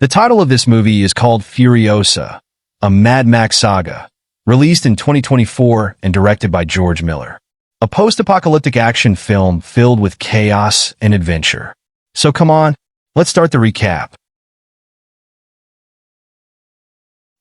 The title of this movie is called Furiosa, a Mad Max saga, released in 2024 and directed by George Miller. A post-apocalyptic action film filled with chaos and adventure. So come on, let's start the recap.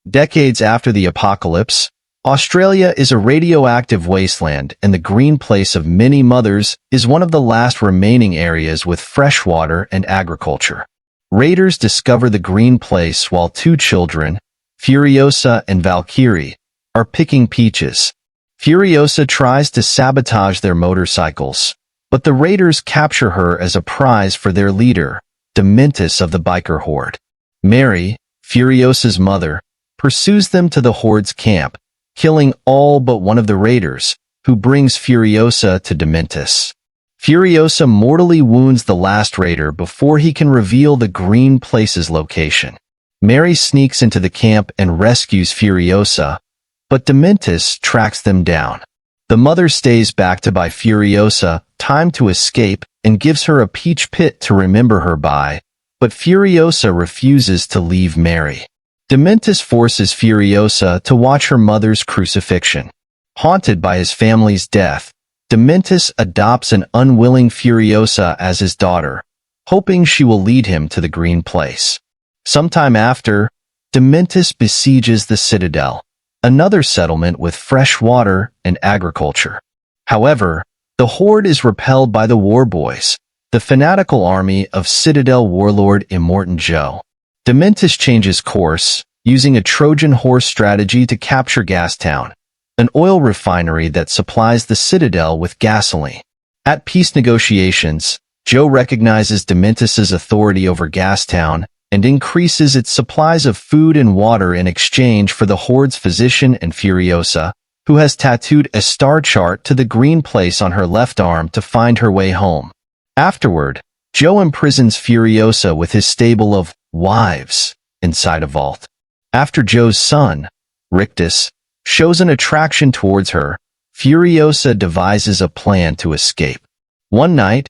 Decades after the apocalypse, Australia is a radioactive wasteland, and the green place of many mothers is one of the last remaining areas with fresh water and agriculture. Raiders discover the green place while two children, Furiosa and Valkyrie, are picking peaches. Furiosa tries to sabotage their motorcycles, but the raiders capture her as a prize for their leader, Dementis of the biker horde. Mary, Furiosa's mother, pursues them to the horde's camp, killing all but one of the raiders, who brings Furiosa to Dementis. Furiosa mortally wounds the last raider before he can reveal the green place's location. Mary sneaks into the camp and rescues Furiosa, but Dementis tracks them down. The mother stays back to buy Furiosa time to escape and gives her a peach pit to remember her by, but Furiosa refuses to leave Mary. Dementis forces Furiosa to watch her mother's crucifixion. Haunted by his family's death, Dementis adopts an unwilling Furiosa as his daughter, hoping she will lead him to the green place. Sometime after, Dementis besieges the Citadel, another settlement with fresh water and agriculture. However, the horde is repelled by the War Boys, the fanatical army of Citadel warlord Immortan Joe. Dementis changes course, using a Trojan horse strategy to capture Gastown, an oil refinery that supplies the Citadel with gasoline. At peace negotiations, Joe recognizes Dementis's authority over Gastown and increases its supplies of food and water in exchange for the Horde's physician and Furiosa, who has tattooed a star chart to the green place on her left arm to find her way home. Afterward, Joe imprisons Furiosa with his stable of wives inside a vault. After Joe's son, Rictus, shows an attraction towards her, Furiosa devises a plan to escape. One night,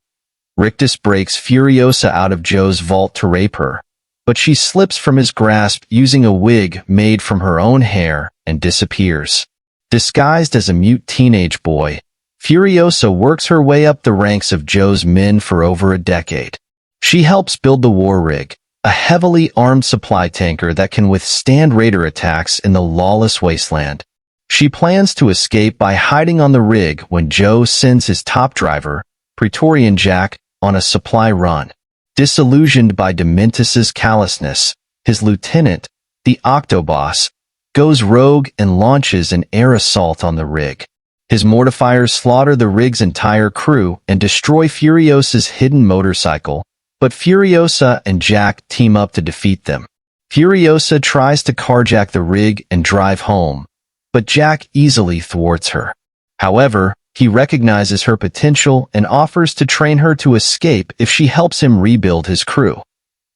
Rictus breaks Furiosa out of Joe's vault to rape her, but she slips from his grasp using a wig made from her own hair and disappears. Disguised as a mute teenage boy, Furiosa works her way up the ranks of Joe's men for over a decade. She helps build the War Rig, a heavily armed supply tanker that can withstand raider attacks in the lawless wasteland. She plans to escape by hiding on the rig when Joe sends his top driver, Praetorian Jack, on a supply run. Disillusioned by Dementis's callousness, his lieutenant, the Octoboss, goes rogue and launches an air assault on the rig. His mortifiers slaughter the rig's entire crew and destroy Furiosa's hidden motorcycle, but Furiosa and Jack team up to defeat them. Furiosa tries to carjack the rig and drive home, but Jack easily thwarts her. However, he recognizes her potential and offers to train her to escape if she helps him rebuild his crew.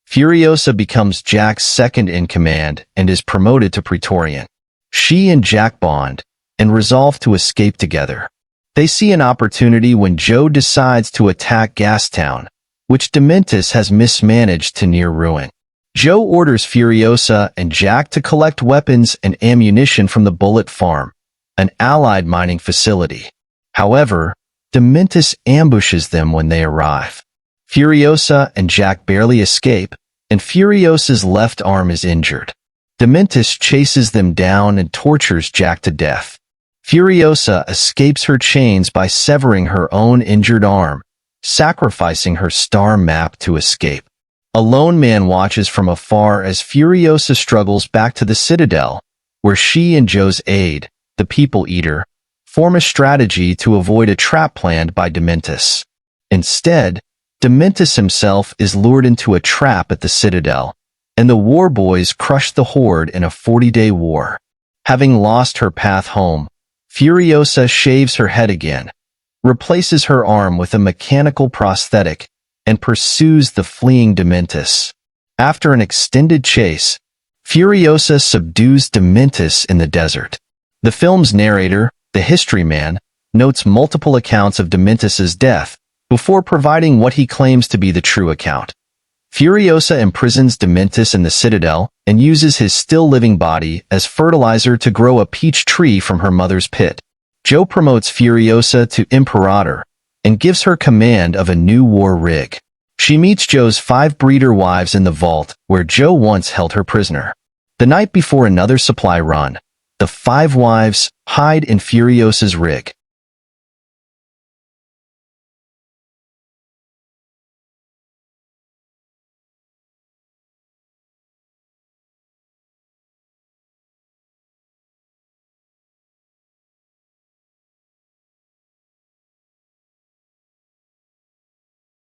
Furiosa becomes Jack's second-in-command and is promoted to Praetorian. She and Jack bond and resolve to escape together. They see an opportunity when Joe decides to attack Gastown, which Dementis has mismanaged to near ruin. Joe orders Furiosa and Jack to collect weapons and ammunition from the Bullet Farm, an allied mining facility. However, Dementis ambushes them when they arrive. Furiosa and Jack barely escape, and Furiosa's left arm is injured. Dementis chases them down and tortures Jack to death. Furiosa escapes her chains by severing her own injured arm, sacrificing her star map to escape. A lone man watches from afar as Furiosa struggles back to the Citadel, where she and Joe's aide, the People Eater, form a strategy to avoid a trap planned by Dementis. Instead, Dementis himself is lured into a trap at the Citadel, and the War Boys crush the Horde in a 40-day war. Having lost her path home, Furiosa shaves her head again, replaces her arm with a mechanical prosthetic, and pursues the fleeing Dementis. After an extended chase, Furiosa subdues Dementis in the desert. The film's narrator, the History Man, notes multiple accounts of Dementis's death before providing what he claims to be the true account. Furiosa imprisons Dementis in the Citadel and uses his still-living body as fertilizer to grow a peach tree from her mother's pit. Joe promotes Furiosa to Imperator and gives her command of a new war rig. She meets Joe's 5 breeder wives in the vault where Joe once held her prisoner. The night before another supply run, the 5 wives hide in Furiosa's rig.